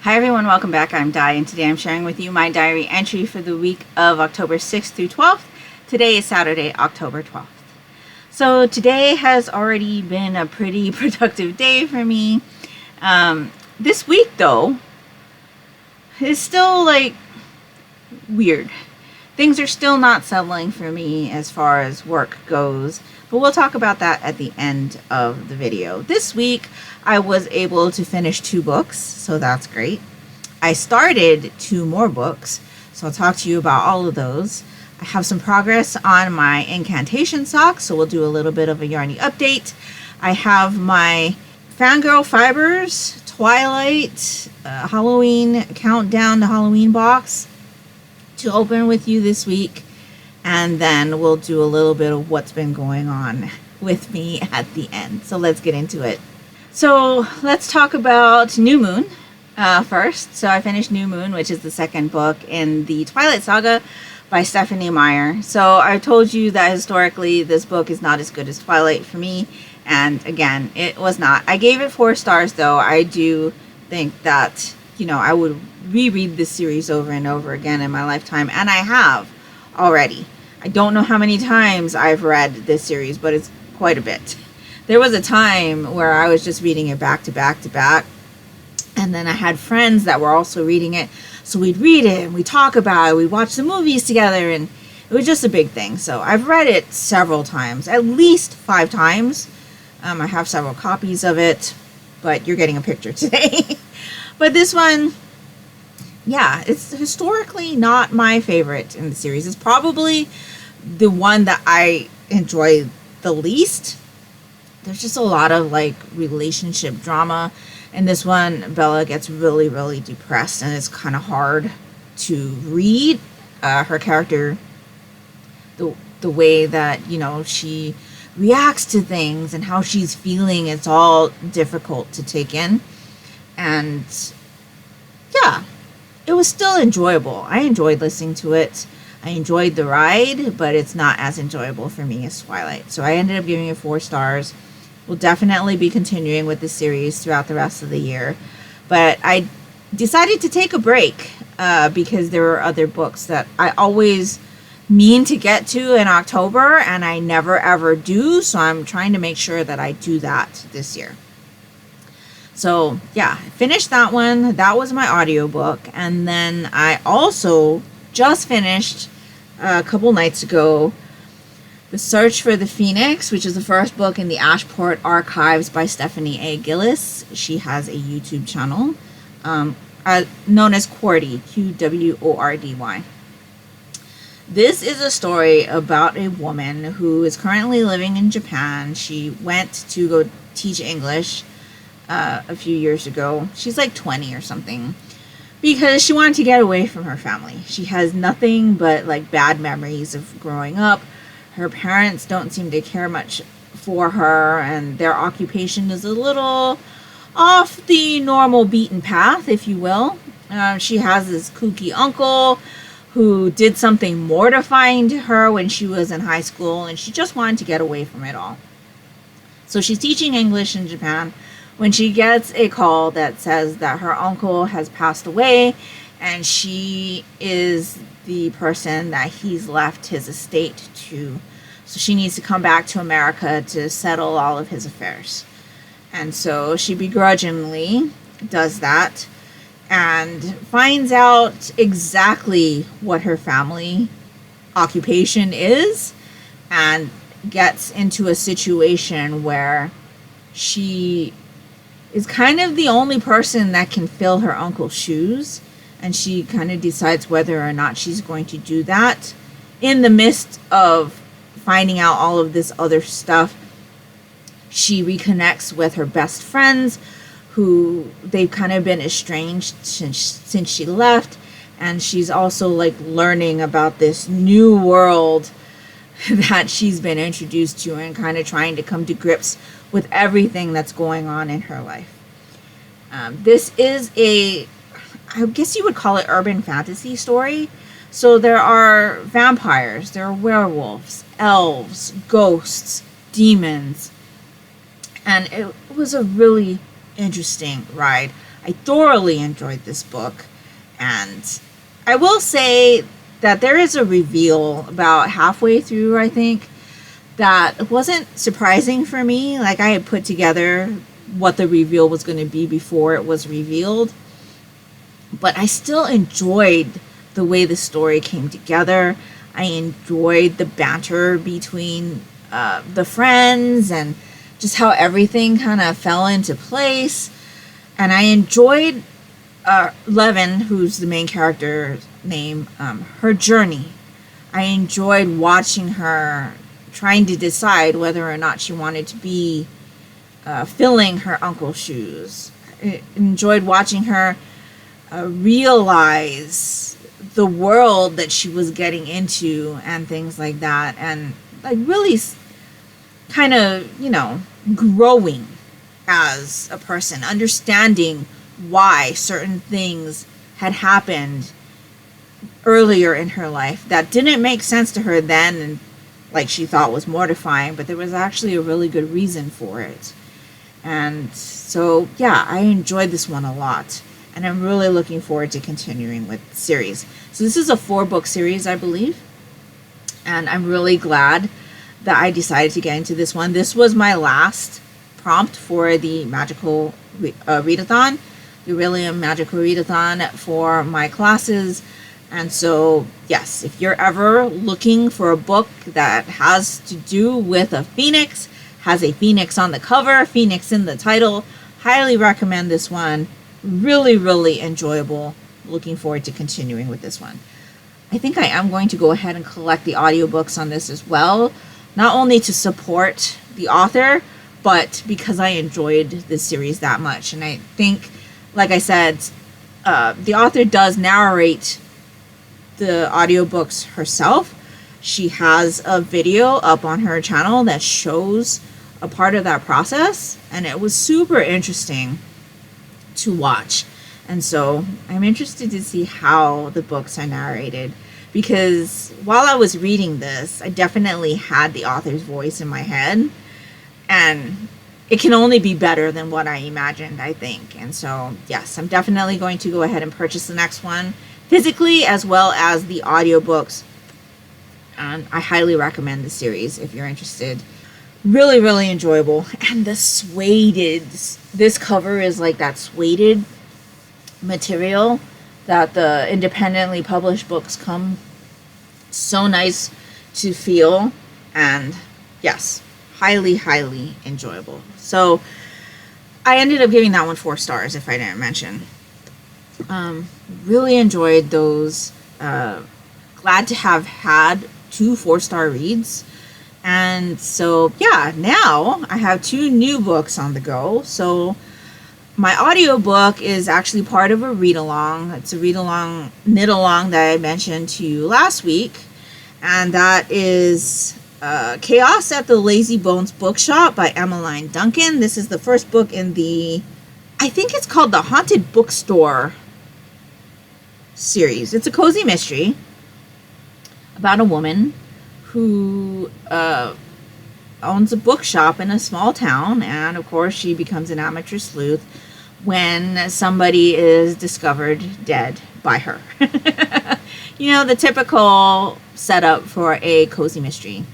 Hi everyone, welcome back. I'm Di, and today I'm sharing with you my diary entry for the week of October 6th through 12th. Today is Saturday, October 12th. So today has already been a pretty productive day for me. This week though is still like weird. Things are still not settling for me as far as work goes, but we'll talk about that at the end of the video. This week I was able to finish 2 books, so that's great. I started 2 more books, so I'll talk to you about all of those. I have some progress on my Incantation sock, so we'll do a little bit of a Yarnie update. I have my Fangirl Fibers Twilight Halloween countdown to Halloween box to open with you this week, and then we'll do a little bit of what's been going on with me at the end. So let's get into it. So let's talk about New Moon first. So I finished New Moon, which is the second book in the Twilight saga by Stephanie Meyer. So I told you that historically this book is not as good as Twilight for me, and again, it was not. I gave it 4 stars though. I do think that, you know, I would reread this series over and over again in my lifetime, and I have already. I don't know how many times I've read this series, but it's quite a bit. There was a time where I was just reading it back to back to back, and then I had friends that were also reading it, so we'd read it and we'd talk about it, we'd watch the movies together, and it was just a big thing. So I've read it several times, at least 5 times. I have several copies of it, but you're getting a picture today. But this one, yeah, it's historically not my favorite in the series. It's probably the one that I enjoy the least. There's just a lot of like relationship drama. In this one, Bella gets really, really depressed, and it's kind of hard to read her character, the way that, you know, she reacts to things and how she's feeling. It's all difficult to take in. And yeah, it was still enjoyable. I enjoyed listening to it. I enjoyed the ride, but it's not as enjoyable for me as Twilight. So I ended up giving it 4 stars. We'll definitely be continuing with the series throughout the rest of the year. But I decided to take a break because there are other books that I always mean to get to in October, and I never ever do. So I'm trying to make sure that I do that this year. So yeah, I finished that one. That was my audiobook. And then I also just finished a couple nights ago The Search for the Phoenix, which is the first book in the Ashport Archives by Stephanie A. Gillis. She has a YouTube channel known as Qwordy, Qwordy. This is a story about a woman who is currently living in Japan. She went to go teach English a few years ago. She's like 20 or something, because she wanted to get away from her family. She has nothing but like bad memories of growing up. Her parents don't seem to care much for her, and their occupation is a little off the normal beaten path, if you will. She has this kooky uncle who did something mortifying to her when she was in high school, and she just wanted to get away from it all. So she's teaching English in Japan when she gets a call that says that her uncle has passed away, and she is the person that he's left his estate to. So she needs to come back to America to settle all of his affairs. And so she begrudgingly does that and finds out exactly what her family occupation is, and gets into a situation where she is kind of the only person that can fill her uncle's shoes, and she kind of decides whether or not she's going to do that. In the midst of finding out all of this other stuff, she reconnects with her best friends, who they've kind of been estranged since she left, and she's also like learning about this new world that she's been introduced to, and kind of trying to come to grips with everything that's going on in her life. This is I guess you would call it urban fantasy story. So there are vampires, there are werewolves, elves, ghosts, demons, and it was a really interesting ride. I thoroughly enjoyed this book. And I will say that there is a reveal about halfway through, I think, that wasn't surprising for me. Like, I had put together what the reveal was going to be before it was revealed. But I still enjoyed the way the story came together. I enjoyed the banter between the friends and just how everything kind of fell into place. And I enjoyed Levin, who's the main character's name, her journey. I enjoyed watching her trying to decide whether or not she wanted to be filling her uncle's shoes. I enjoyed watching her realize the world that she was getting into and things like that, and like really kind of, you know, growing as a person, understanding why certain things had happened earlier in her life that didn't make sense to her then, and like she thought was mortifying, but there was actually a really good reason for it. And so yeah, I enjoyed this one a lot, and I'm really looking forward to continuing with the series. So this is a 4-book series, I believe, and I'm really glad that I decided to get into this one. This was my last prompt for the magical readathon, the Aurelium Magical Readathon for my classes. And so, yes, if you're ever looking for a book that has to do with a phoenix, has a phoenix on the cover, phoenix in the title, highly recommend this one. Really, really enjoyable. Looking forward to continuing with this one. I think I am going to go ahead and collect the audiobooks on this as well, not only to support the author, but because I enjoyed this series that much. And I think, like I said, the author does narrate the audiobooks herself. She has a video up on her channel that shows a part of that process, and it was super interesting to watch. And so I'm interested to see how the books are narrated, because while I was reading this, I definitely had the author's voice in my head, and it can only be better than what I imagined, I think. And so yes, I'm definitely going to go ahead and purchase the next one physically, as well as the audiobooks. And I highly recommend the series if you're interested. Really, really enjoyable. And the suede, this cover is like that suede material that the independently published books come. So nice to feel. And yes, highly, highly enjoyable. So I ended up giving that one 4 stars, if I didn't mention. Really enjoyed those. Glad to have had 2 4-star reads. And so yeah, now I have 2 new books on the go. So my audiobook is actually part of a read-along. It's a read-along, Knitalong that I mentioned to you last week. And that is Chaos at the Lazy Bones Bookshop by Emmeline Duncan. This is the first book in the, I think it's called the Haunted Bookstore series. It's a cozy mystery about a woman who owns a bookshop in a small town, and of course she becomes an amateur sleuth when somebody is discovered dead by her. You know, the typical setup for a cozy mystery.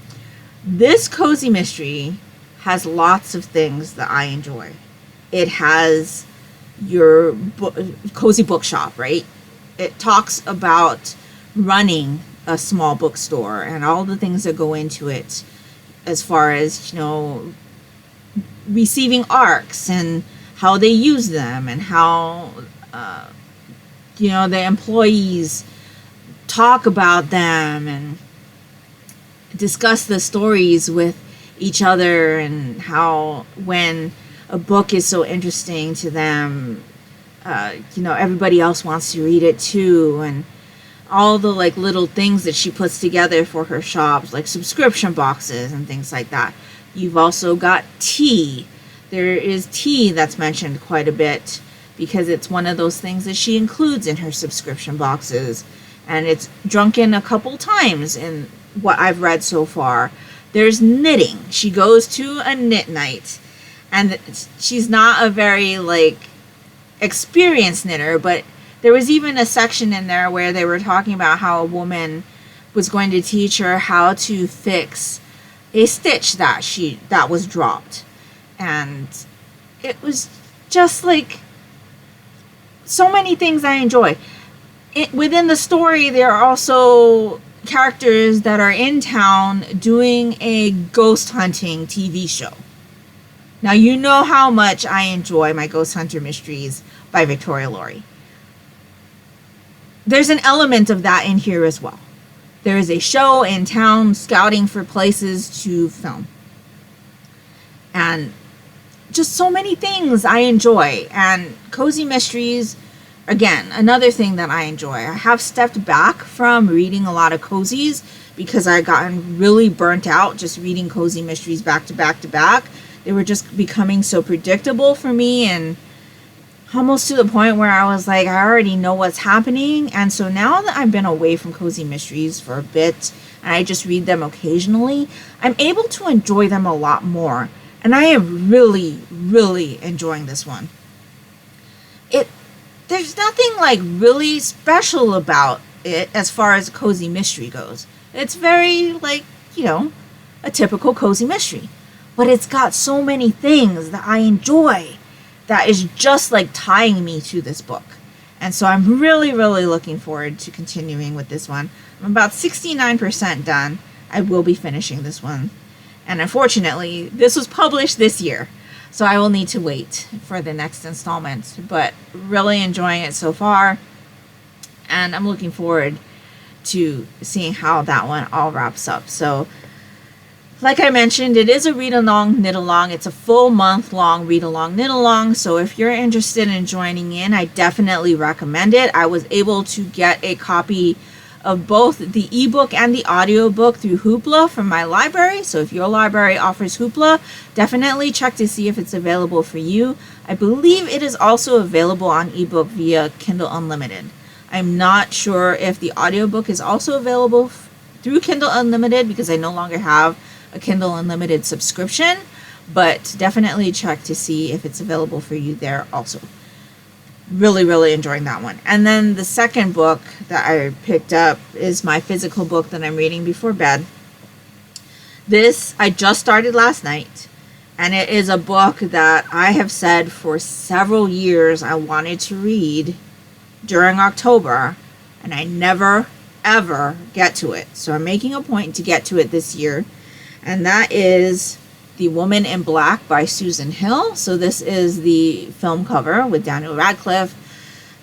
This cozy mystery has lots of things that I enjoy. It has your cozy bookshop, right? It talks about running a small bookstore and all the things that go into it, as far as, you know, receiving ARCs and how they use them, and how you know, the employees talk about them and discuss the stories with each other, and how when a book is so interesting to them, you know, everybody else wants to read it too. And all the like little things that she puts together for her shops, like subscription boxes and things like that. You've also got tea. There is tea that's mentioned quite a bit, because it's one of those things that she includes in her subscription boxes, and it's drunken a couple times in what I've read so far. There's knitting. She goes to a knit night, and she's not a very like experienced knitter, but there was even a section in there where they were talking about how a woman was going to teach her how to fix a stitch that was dropped. And it was just like so many things I enjoy. Within the story, there are also characters that are in town doing a ghost hunting TV show. Now, you know how much I enjoy my Ghost Hunter Mysteries by Victoria Laurie. There's an element of that in here as well. There is a show in town scouting for places to film. And just so many things I enjoy. And Cozy Mysteries, again, another thing that I enjoy. I have stepped back from reading a lot of cozies because I gotten really burnt out just reading Cozy Mysteries back to back to back. They were just becoming so predictable for me, and almost to the point where I was like, I already know what's happening. And so now that I've been away from Cozy Mysteries for a bit and I just read them occasionally, I'm able to enjoy them a lot more. And I am really, really enjoying this one. There's nothing like really special about it as far as a cozy mystery goes. It's very like, a typical cozy mystery. But it's got so many things that I enjoy that is just like tying me to this book. And so I'm really, really looking forward to continuing with this one. I'm about 69% done. I will be finishing this one. And unfortunately, this was published this year, so I will need to wait for the next installment. But really enjoying it so far. And I'm looking forward to seeing how that one all wraps up. So, like I mentioned, it is a read-along, knit-along. It's a full month-long read-along, knit-along. So if you're interested in joining in, I definitely recommend it. I was able to get a copy of both the ebook and the audiobook through Hoopla from my library. So if your library offers Hoopla, definitely check to see if it's available for you. I believe it is also available on ebook via Kindle Unlimited. I'm not sure if the audiobook is also available through Kindle Unlimited because I no longer have a Kindle Unlimited subscription, but definitely check to see if it's available for you there also. Really, really enjoying that one. And then the second book that I picked up is my physical book that I'm reading before bed. This I just started last night, and it is a book that I have said for several years I wanted to read during October, and I never, ever get to it. So I'm making a point to get to it this year. And that is The Woman in Black by Susan Hill. So this is the film cover with Daniel Radcliffe.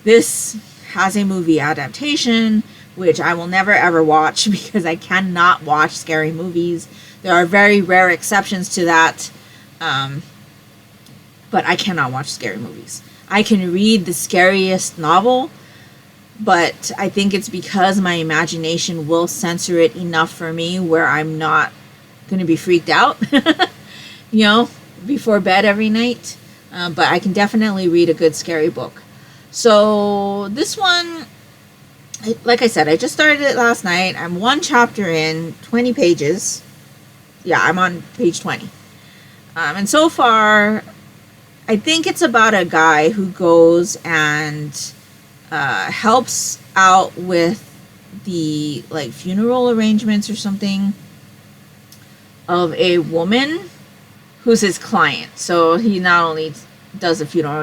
This has a movie adaptation, which I will never ever watch because I cannot watch scary movies. There are very rare exceptions to that, but I cannot watch scary movies. I can read the scariest novel, but I think it's because my imagination will censor it enough for me where I'm not going to be freaked out, before bed every night. But I can definitely read a good scary book. So this one, like I said, I just started it last night. I'm one chapter in, 20 pages. Yeah, I'm on page 20. And so far, I think it's about a guy who goes and helps out with the funeral arrangements or something of a woman who's his client. So he not only does the funeral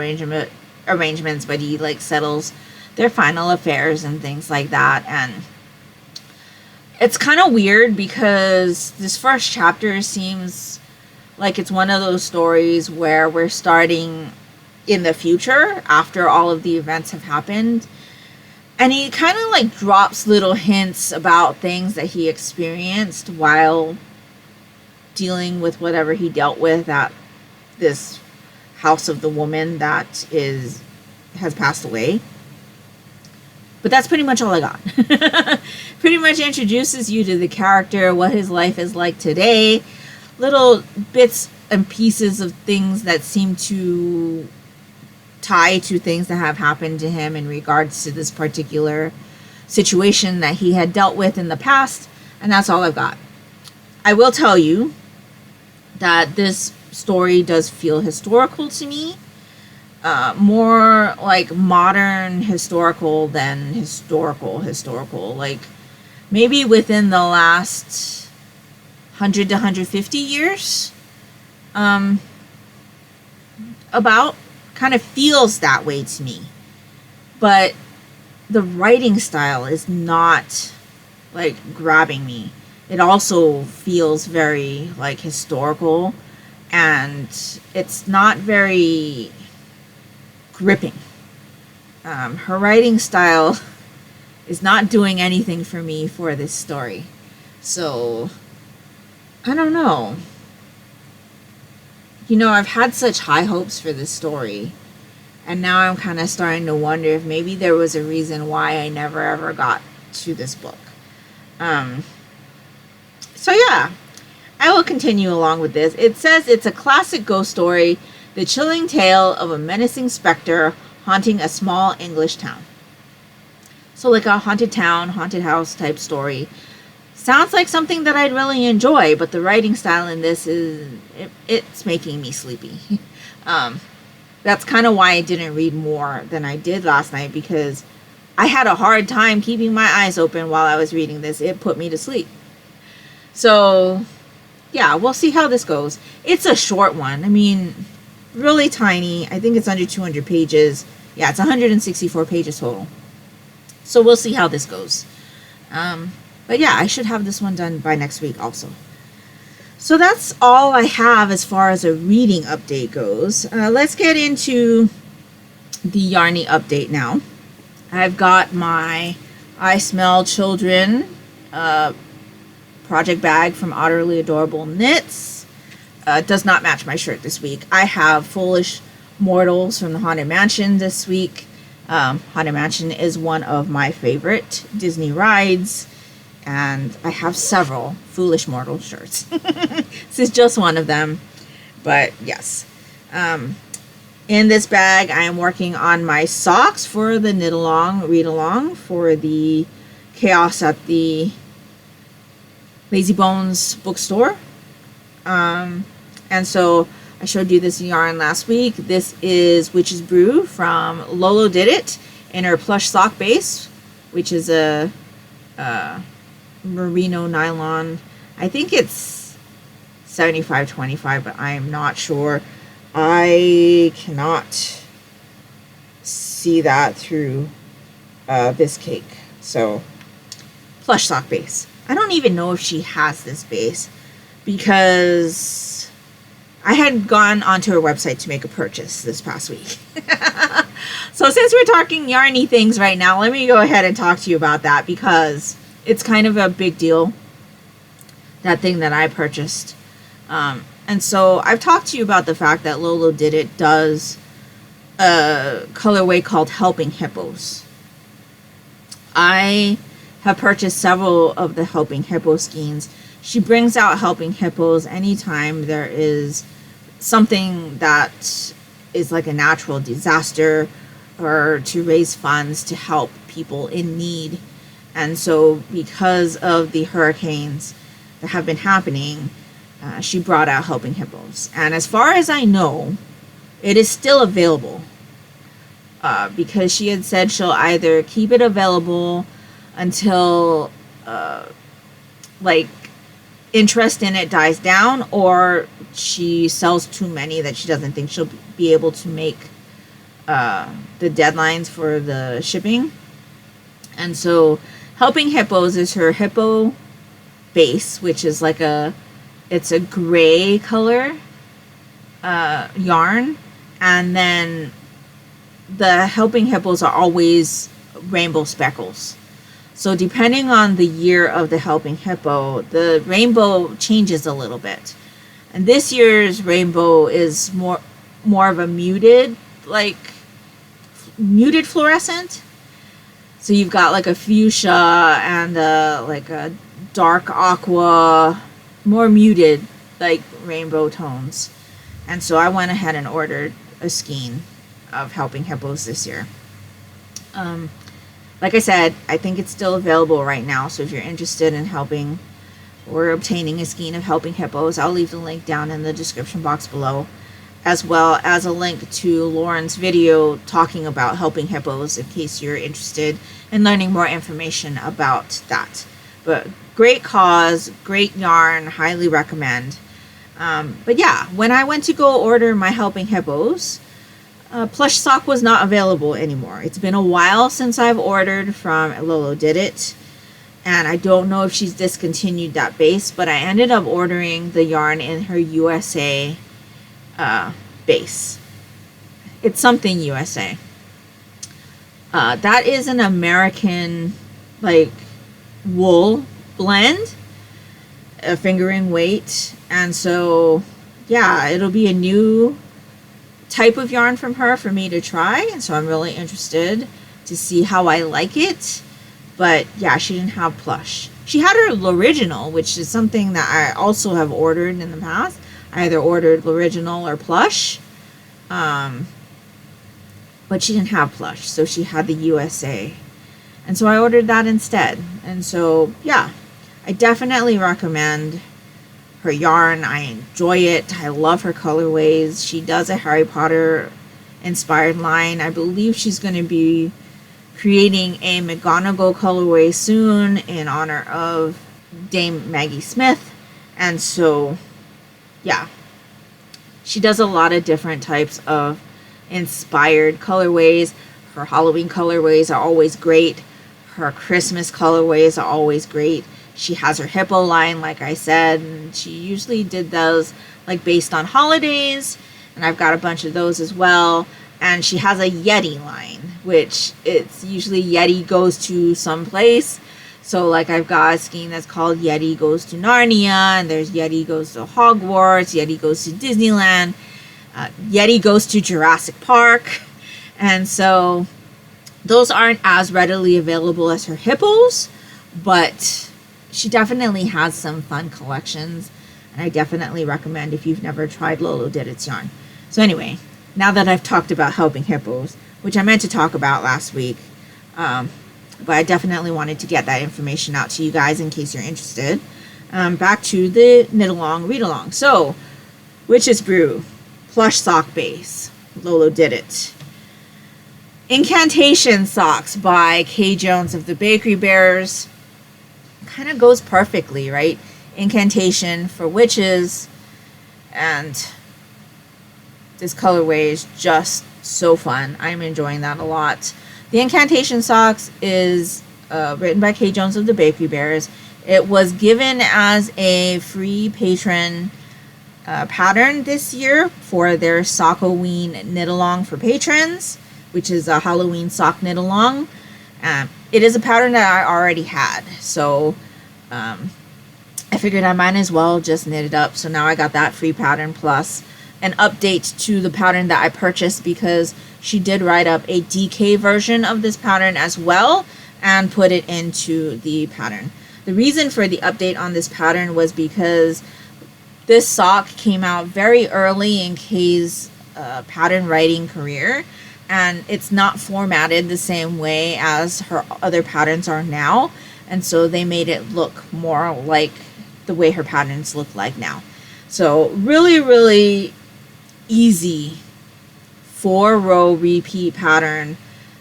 arrangements, but he settles their final affairs and things like that. And it's kind of weird because this first chapter seems like it's one of those stories where we're starting in the future after all of the events have happened. And he kind of drops little hints about things that he experienced while dealing with whatever he dealt with at this house of the woman that has passed away. But that's pretty much all I got. Pretty much introduces you to the character, what his life is like today, little bits and pieces of things that seem to tie to things that have happened to him in regards to this particular situation that he had dealt with in the past, and that's all I've got. I will tell you that this story does feel historical to me. more like modern historical than historical. Like maybe within the last 100 to 150 years. About kind of feels that way to me. But the writing style is not like grabbing me. It also feels very like historical, and it's not very gripping. Her writing style is not doing anything for me for this story. So, I don't know. You know, I've had such high hopes for this story, and now I'm kind of starting to wonder if maybe there was a reason why I never ever got to this book. So yeah, I will continue along with this. It says it's a classic ghost story, the chilling tale of a menacing specter haunting a small English town. So like a haunted town, haunted house type story. Sounds like something that I'd really enjoy, but the writing style in this it's making me sleepy. That's kind of why I didn't read more than I did last night, because I had a hard time keeping my eyes open while I was reading this. It put me to sleep. So, yeah, we'll see how this goes. It's a short one. I mean, really tiny. I think it's under 200 pages. Yeah, it's 164 pages total. So we'll see how this goes. But yeah, I should have this one done by next week also. So that's all I have as far as a reading update goes. Let's get into the Yarnie update now. I've got my I Smell Children project bag from Utterly Adorable Knits. Does not match my shirt this week. I have Foolish Mortals from the Haunted Mansion this week. Haunted Mansion is one of my favorite Disney rides, and I have several Foolish Mortals shirts. This is just one of them, but yes. In this bag, I am working on my socks for the Knitalong, Readalong, for the Chaos at the Lazy Bones bookstore. And so I showed you this yarn last week. This is Witch's Brew from Lolodidit in her Plush Sock base, which is a merino nylon. I think it's 75/25, but I am not sure. I cannot see that through this cake. So, Plush Sock base. I don't even know if she has this base, because I had gone onto her website to make a purchase this past week. So since we're talking Yarnie things right now, let me go ahead and talk to you about that, because it's kind of a big deal, that thing that I purchased. And so I've talked to you about the fact that Lolodidit does a colorway called Helping Hippos. I have purchased several of the Helping Hippo skeins. She brings out Helping Hippos anytime there is something that is like a natural disaster, or to raise funds to help people in need. And so because of the hurricanes that have been happening, she brought out Helping Hippos. And as far as I know, it is still available, because she had said she'll either keep it available until like interest in it dies down, or she sells too many that she doesn't think she'll be able to make the deadlines for the shipping. And so Helping Hippos is her hippo base, which is like it's a gray color yarn, and then the Helping Hippos are always rainbow speckles. So depending on the year of the Helping Hippo, the rainbow changes a little bit. And this year's rainbow is more of a muted fluorescent. So you've got like a fuchsia and like a dark aqua, more muted like rainbow tones. And so I went ahead and ordered a skein of Helping Hippos this year. Like I said, I think it's still available right now, so if you're interested in helping or obtaining a skein of Helping Hippos, I'll leave the link down in the description box below. as well as a link to Lauren's video talking about helping hippos in case you're interested in learning more information about that. But great cause, great yarn, highly recommend. But yeah, when I went to go order my Helping Hippos, Plush Sock was not available anymore. It's been a while since I've ordered from Lolodidit, and I don't know if she's discontinued that base, but I ended up ordering the yarn in her USA base. It's something USA. That is an American like wool blend, a fingering weight, and so yeah, it'll be a new type of yarn from her for me to try, and so I'm really interested to see how I like it. But yeah, she didn't have plush. She had her original, which is something that I also have ordered in the past. I either ordered original or plush, but she didn't have plush, so she had the USA, and so I ordered that instead. And so yeah, I definitely recommend her yarn. I enjoy it. I love her colorways. She does a Harry Potter inspired line. I believe she's going to be creating a McGonagall colorway soon in honor of Dame Maggie Smith. And so yeah, she does a lot of different types of inspired colorways. Her Halloween colorways are always great. Her Christmas colorways are always great. She has her hippo line, like I said, and she usually did those like based on holidays, and I've got a bunch of those as well. And she has a Yeti line, which it's usually Yeti goes to some place. So like I've got a skein that's called Yeti Goes to Narnia, and there's Yeti Goes to Hogwarts, Yeti Goes to Disneyland, Yeti Goes to Jurassic Park. And so those aren't as readily available as her hippos, but she definitely has some fun collections, and I definitely recommend if you've never tried Lolodidit's yarn. So anyway, now that I've talked about Helping Hippos, which I meant to talk about last week, but I definitely wanted to get that information out to you guys in case you're interested. Back to the Knitalong Readalong. So, Witch's Brew, Plush Sock Base, Lolodidit. Incantation Socks by Kay Jones of the Bakery Bears. Kind of goes perfectly, right? Incantation for witches, and this colorway is just so fun. I'm enjoying that a lot. The Incantation Socks is written by Kay Jones of the Bakery Bears. It was given as a free patron pattern this year for their Sockoween Knitalong for patrons, which is a Halloween sock knit-along. It is a pattern that I already had, so I figured I might as well just knit it up. So now I got that free pattern plus an update to the pattern that I purchased, because she did write up a DK version of this pattern as well and put it into the pattern. The reason for the update on this pattern was because this sock came out very early in Kay's pattern writing career, and it's not formatted the same way as her other patterns are now, and so they made it look more like the way her patterns look like now. So really easy 4-row repeat pattern,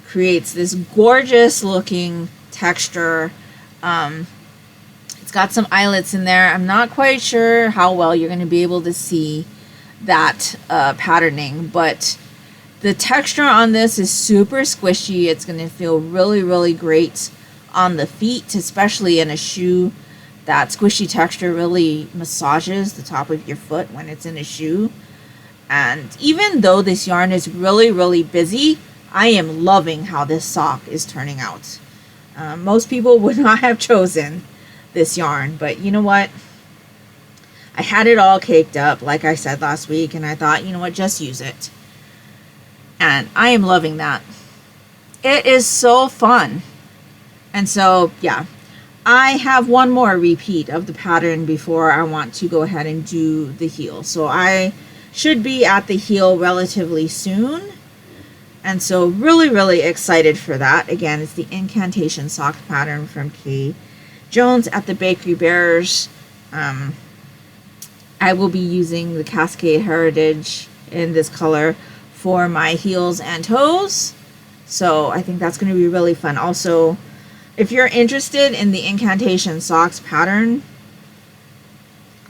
creates this gorgeous looking texture. It's got some eyelets in there. I'm not quite sure how well you're going to be able to see that patterning, but the texture on this is super squishy. It's going to feel really great on the feet, especially in a shoe. That squishy texture really massages the top of your foot when it's in a shoe. And even though this yarn is really busy, I am loving how this sock is turning out. Most people would not have chosen this yarn, but you know what? I had it all caked up, like I said last week, and I thought, you know what, just use it. And I am loving that. It is so fun. And so, yeah, I have one more repeat of the pattern before I want to go ahead and do the heel. So I should be at the heel relatively soon. And so really excited for that. Again, it's the Incantation sock pattern from Kay Jones at the Bakery Bears. I will be using the Cascade Heritage in this color for my heels and toes. So I think that's going to be really fun. Also, if you're interested in the Incantation socks pattern,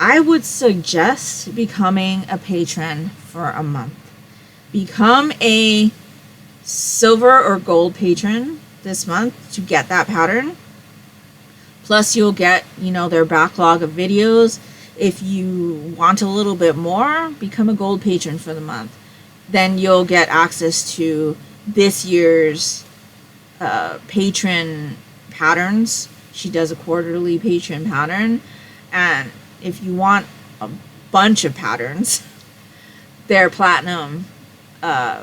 I would suggest becoming a patron for a month. Become a silver or gold patron this month to get that pattern. Plus you'll get, their backlog of videos. If you want a little bit more, become a gold patron for the month. Then you'll get access to this year's patron patterns. She does a quarterly patron pattern. And if you want a bunch of patterns, their platinum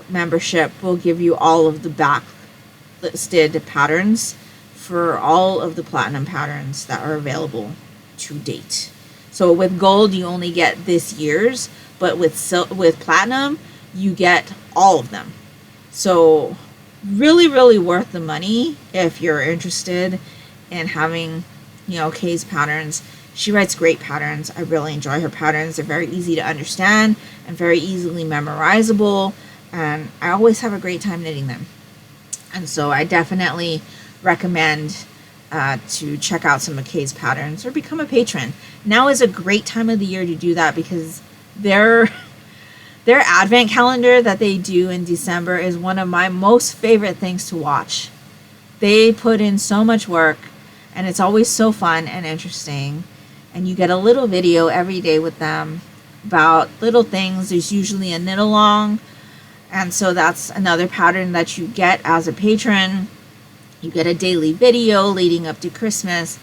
membership will give you all of the backlisted patterns for all of the platinum patterns that are available to date. So with gold, you only get this year's, but with platinum, you get all of them. So really, really worth the money if you're interested in having, Kay's patterns. She writes great patterns. I really enjoy her patterns. They're very easy to understand and very easily memorizable. And I always have a great time knitting them. And so I definitely recommend to check out some of Kay's patterns or become a patron. Now is a great time of the year to do that because their advent calendar that they do in December is one of my most favorite things to watch. They put in so much work and it's always so fun and interesting. And you get a little video every day with them about little things. There's usually a knit-along. And so that's another pattern that you get as a patron. You get a daily video leading up to Christmas.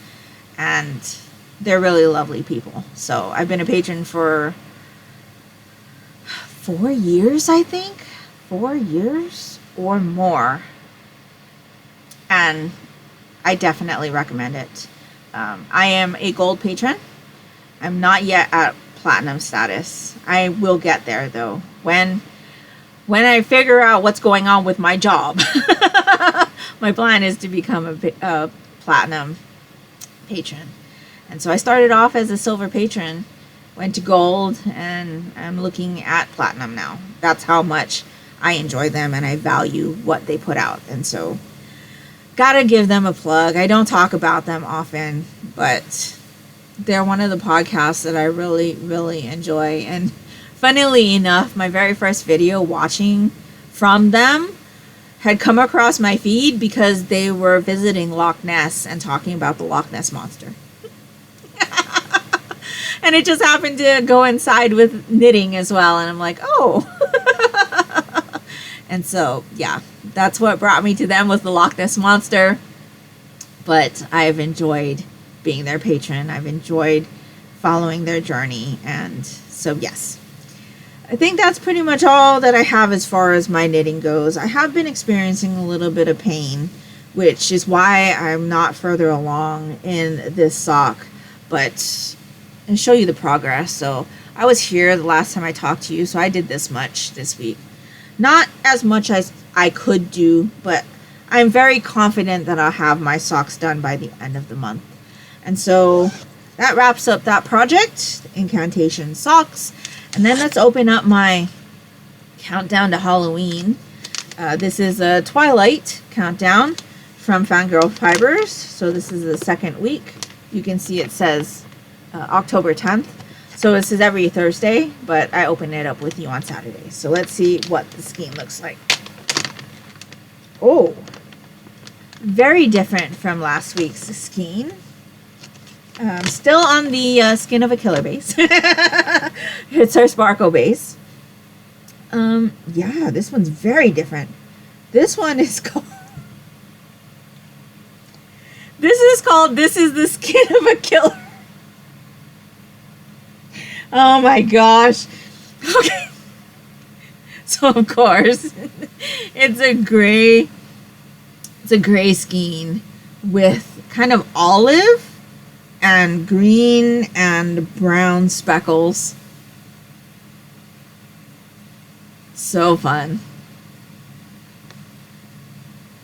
And they're really lovely people. So I've been a patron for 4 years, I think. 4 years or more. And I definitely recommend it. I am a gold patron. I'm not yet at platinum status. I will get there though. When I figure out what's going on with my job. My plan is to become a platinum patron. And so I started off as a silver patron, went to gold, and I'm looking at platinum now. That's how much I enjoy them and I value what they put out. And so gotta give them a plug. I don't talk about them often, but they're one of the podcasts that I really, really enjoy. And funnily enough, my very first video watching from them had come across my feed because they were visiting Loch Ness and talking about the Loch Ness Monster. And it just happened to go inside with knitting as well. And I'm like, oh. And so, yeah, that's what brought me to them, was the Loch Ness Monster. But I've enjoyed being their patron. I've enjoyed following their journey. And so, yes. I think that's pretty much all that I have as far as my knitting goes. I have been experiencing a little bit of pain, which is why I'm not further along in this sock. But I'll show you the progress. So I was here the last time I talked to you, so I did this much this week. Not as much as I could do, but I'm very confident that I'll have my socks done by the end of the month. And so that wraps up that project, Incantation socks. And then let's open up my countdown to Halloween. This is a Twilight countdown from Fangirl Fibers. So this is the second week. You can see it says October 10th. So this is every Thursday, but I open it up with you on Saturday. So let's see what the skein looks like. Oh, very different from last week's skein. Still on the Skin of a Killer base. It's our sparkle base. Yeah, this one's very different. This one is called... This is the Skin of a Killer. Oh my gosh. Okay. So of course, it's a gray skein with kind of olive and green and brown speckles. So fun.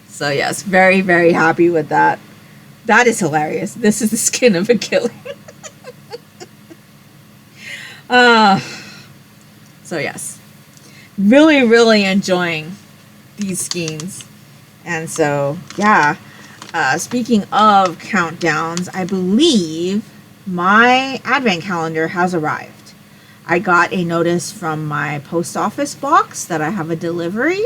So yes, very, very happy with that. That is hilarious. This is the Skin of a Killer. So yes. really, really enjoying these skeins. And so, yeah. Speaking of countdowns, I believe my advent calendar has arrived. I got a notice from my post office box that I have a delivery.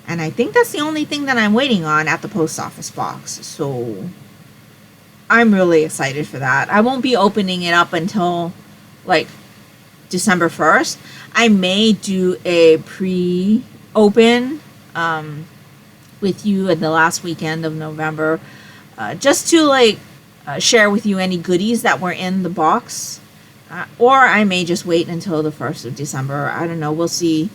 And I think that's the only thing that I'm waiting on at the post office box. So I'm really excited for that. I won't be opening it up until like December 1st. I may do a pre-open with you at the last weekend of November, just to like share with you any goodies that were in the box, or I may just wait until the 1st of December. I don't know, we'll see.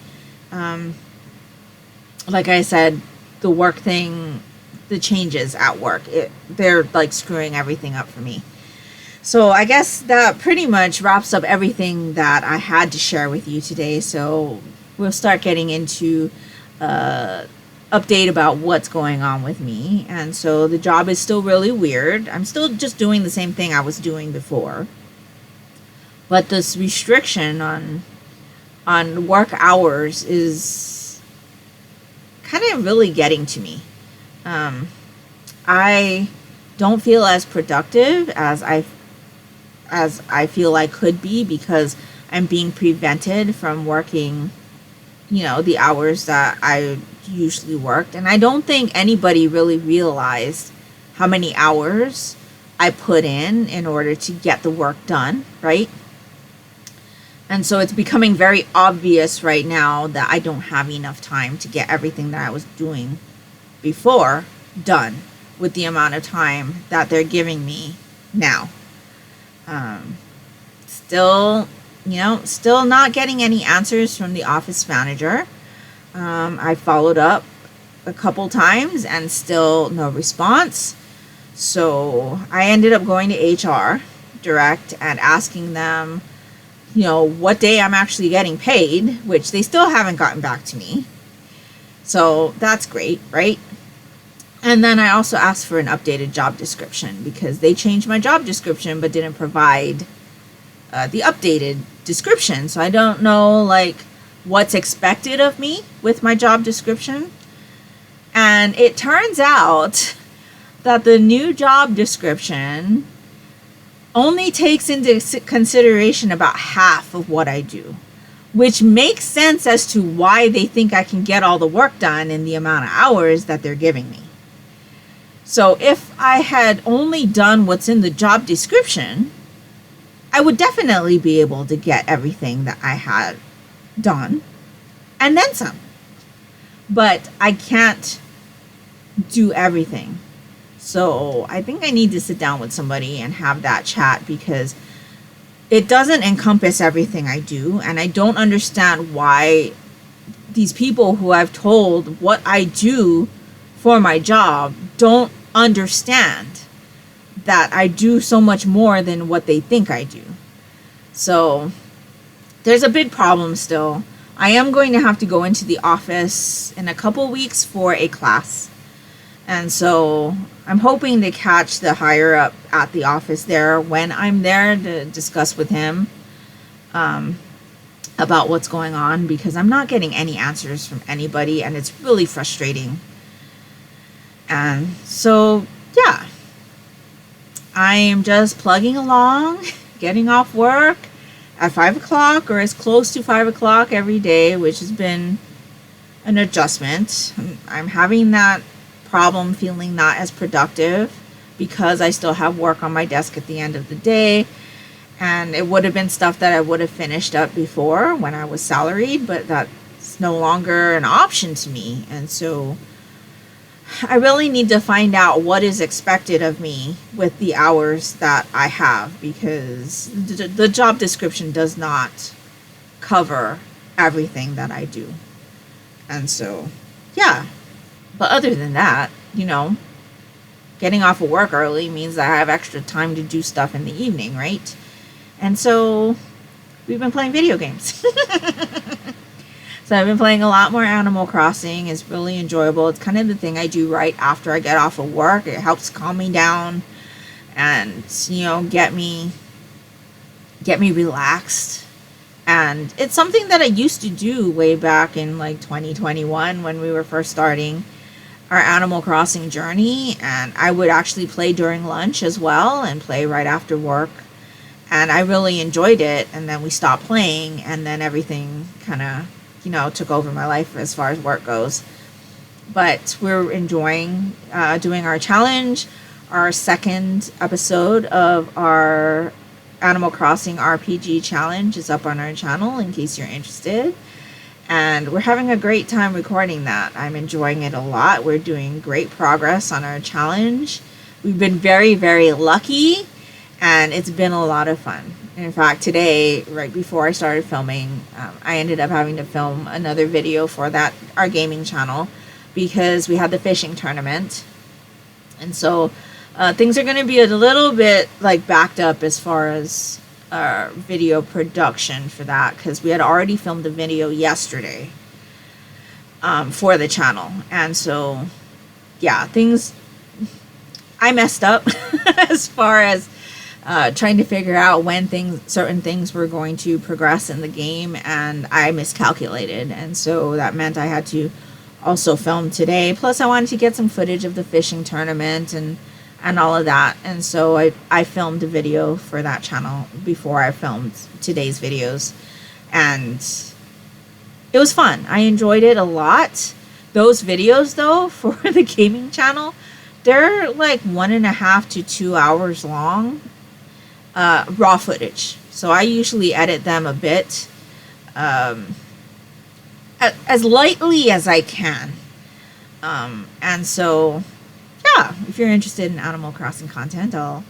Like I said, the work thing, the changes at work, they're like screwing everything up for me. So I guess that pretty much wraps up everything that I had to share with you today. So we'll start getting into update about what's going on with me. And so the job is still really weird. I'm still just doing the same thing I was doing before, but this restriction on work hours is kind of really getting to me. I don't feel as productive as I feel I could be, because I'm being prevented from working, the hours that I usually worked. And I don't think anybody really realized how many hours I put in order to get the work done, right? And so it's becoming very obvious right now that I don't have enough time to get everything that I was doing before done with the amount of time that they're giving me now. Still not getting any answers from the office manager. I followed up a couple times and still no response. So I ended up going to HR direct and asking them, what day I'm actually getting paid, which they still haven't gotten back to me. So that's great, right? And then I also asked for an updated job description, because they changed my job description but didn't provide the updated description. So I don't know what's expected of me with my job description. And it turns out that the new job description only takes into consideration about half of what I do, which makes sense as to why they think I can get all the work done in the amount of hours that they're giving me. So if I had only done what's in the job description, I would definitely be able to get everything that I had done and then some. But I can't do everything. So I think I need to sit down with somebody and have that chat, because it doesn't encompass everything I do. And I don't understand why these people who I've told what I do for my job don't understand that I do so much more than what they think I do. So there's a big problem still. I am going to have to go into the office in a couple weeks for a class. And so I'm hoping to catch the higher up at the office there when I'm there to discuss with him about what's going on, because I'm not getting any answers from anybody and it's really frustrating. And so, yeah, I am just plugging along, getting off work at 5 o'clock or as close to 5 o'clock every day, which has been an adjustment. I'm having that problem feeling not as productive because I still have work on my desk at the end of the day. And it would have been stuff that I would have finished up before when I was salaried, but that's no longer an option to me. And so I really need to find out what is expected of me with the hours that I have, because the job description does not cover everything that I do. And so, yeah. But other than that, getting off of work early means that I have extra time to do stuff in the evening, right? And so we've been playing video games. So I've been playing a lot more Animal Crossing. It's really enjoyable. It's kind of the thing I do right after I get off of work. It helps calm me down and, get me relaxed And it's something that I used to do way back in like 2021 when we were first starting our Animal Crossing journey. And I would actually play during lunch as well and play right after work. And I really enjoyed it. And then we stopped playing, and then everything kind of, took over my life as far as work goes. But we're enjoying doing our challenge. Our second episode of our Animal Crossing RPG challenge is up on our channel in case you're interested. And we're having a great time recording that. I'm enjoying it a lot. We're doing great progress on our challenge. We've been very, very lucky, and it's been a lot of fun. In fact, today, right before I started filming, I ended up having to film another video for our gaming channel, because we had the fishing tournament. And so things are going to be a little bit like backed up as far as video production for that, because we had already filmed a video yesterday for the channel. And so, yeah, I messed up as far as trying to figure out when certain things were going to progress in the game, and I miscalculated. And so that meant I had to also film today. Plus I wanted to get some footage of the fishing tournament and all of that. And so I filmed a video for that channel before I filmed today's videos. And it was fun. I enjoyed it a lot. Those videos, though, for the gaming channel, they're like 1.5 to 2 hours long, raw footage. So I usually edit them a bit, as lightly as I can. And so, yeah, if you're interested in Animal Crossing content, I'll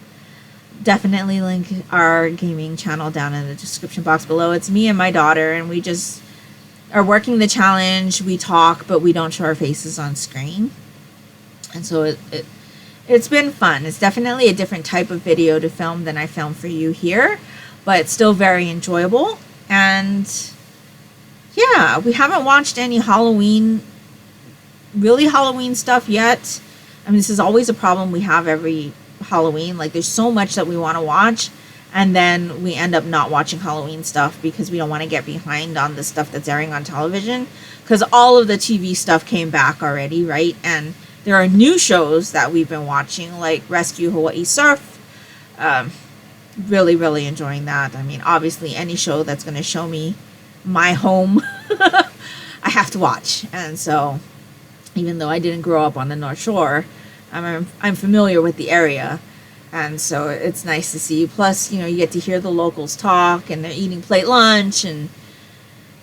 definitely link our gaming channel down in the description box below. It's me and my daughter, and we just are working the challenge. We talk, but we don't show our faces on screen. And so it's been fun. It's definitely a different type of video to film than I film for you here, but it's still very enjoyable. And yeah, we haven't watched any Halloween stuff yet. I mean, this is always a problem we have every Halloween. Like, there's so much that we want to watch, and then we end up not watching Halloween stuff because we don't want to get behind on the stuff that's airing on television, because all of the TV stuff came back already, right? And there are new shows that we've been watching, like Rescue Hawaii Surf. Really, really enjoying that. I mean, obviously, any show that's going to show me my home, I have to watch. And so, even though I didn't grow up on the North Shore, I'm familiar with the area. And so it's nice to see. Plus, you get to hear the locals talk, and they're eating plate lunch, and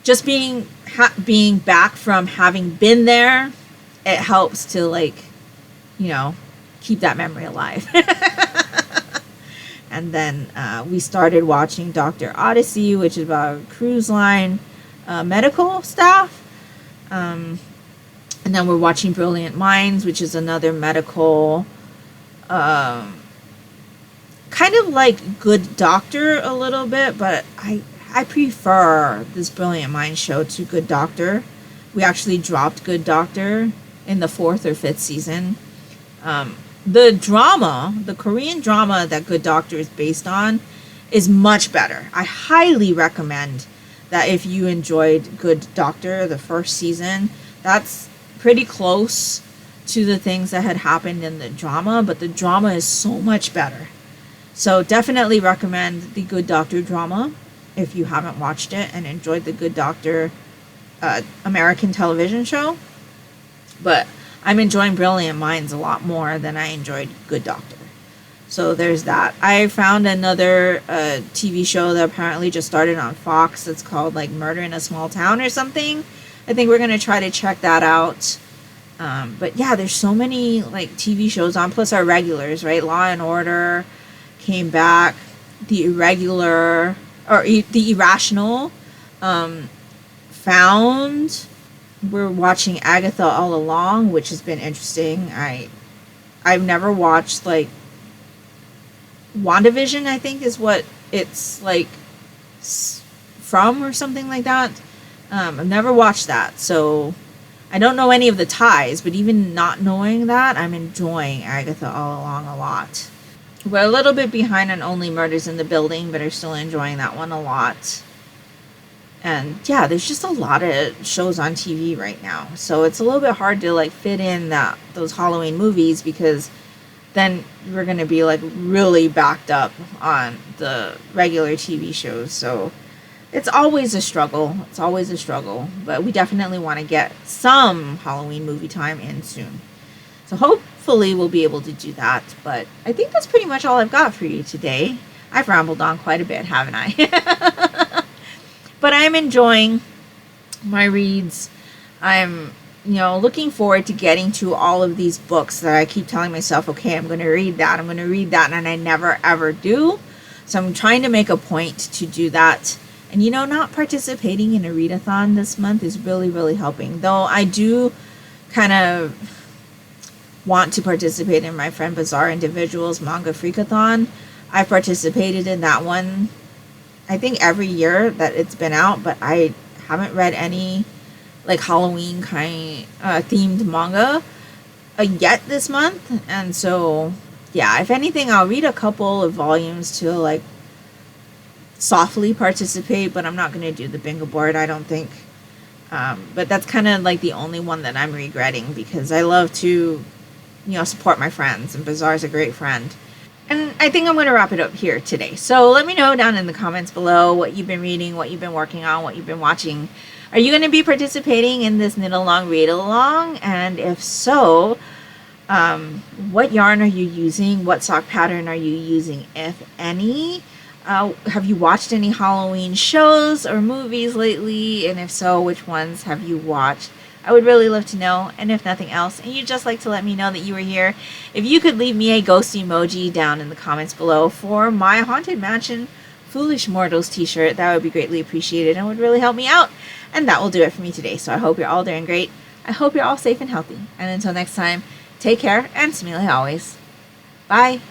just being back from having been there, it helps to keep that memory alive. And then we started watching Dr. Odyssey, which is about a cruise line medical staff. And then we're watching Brilliant Minds, which is another medical, kind of like Good Doctor a little bit, but I prefer this Brilliant Minds show to Good Doctor. We actually dropped Good Doctor in the 4th or 5th season. The Korean drama that Good Doctor is based on is much better. I highly recommend that if you enjoyed Good Doctor, the first season, that's pretty close to the things that had happened in the drama, but the drama is so much better. So definitely recommend the Good Doctor drama if you haven't watched it and enjoyed the Good Doctor American television show. But I'm enjoying Brilliant Minds a lot more than I enjoyed Good Doctor. So there's that. I found another TV show that apparently just started on Fox. It's called like Murder in a Small Town or something. I think we're going to try to check that out. But yeah, there's so many like TV shows on, plus our regulars, right? Law and Order came back. The Irregular, or The Irrational, Found. We're watching Agatha All Along, which has been interesting. I've never watched like WandaVision, I think is what it's like from, or something like that. I've never watched that, so I don't know any of the ties, but even not knowing that, I'm enjoying Agatha All Along a lot. We're a little bit behind on Only Murders in the Building, but are still enjoying that one a lot. And yeah, there's just a lot of shows on TV right now. So it's a little bit hard to like fit in those Halloween movies, because then we're going to be like really backed up on the regular TV shows. So it's always a struggle. It's always a struggle. But we definitely want to get some Halloween movie time in soon. So hopefully we'll be able to do that. But I think that's pretty much all I've got for you today. I've rambled on quite a bit, haven't I? But I'm enjoying my reads. I'm, looking forward to getting to all of these books that I keep telling myself, okay, I'm going to read that, I'm going to read that, and I never ever do. So I'm trying to make a point to do that. And, not participating in a readathon this month is really, really helping. Though I do kind of want to participate in my friend Bazaar Individuals Manga Freakathon. I've participated in that one, I think, every year that it's been out, but I haven't read any like Halloween kind themed manga yet this month. And so yeah, if anything, I'll read a couple of volumes to like softly participate, but I'm not going to do the bingo board, I don't think. But that's kind of like the only one that I'm regretting, because I love to support my friends, and Bazaar's a great friend. And I think I'm going to wrap it up here today. So let me know down in the comments below what you've been reading, what you've been working on, what you've been watching. Are you going to be participating in this Knitalong Readalong? And if so, what yarn are you using? What sock pattern are you using, if any? Have you watched any Halloween shows or movies lately? And if so, which ones have you watched? I would really love to know. And if nothing else, and you'd just like to let me know that you were here, if you could leave me a ghost emoji down in the comments below for my Haunted Mansion Foolish Mortals t-shirt, that would be greatly appreciated and would really help me out. And that will do it for me today. So I hope you're all doing great. I hope you're all safe and healthy. And until next time, take care and smile always. Bye.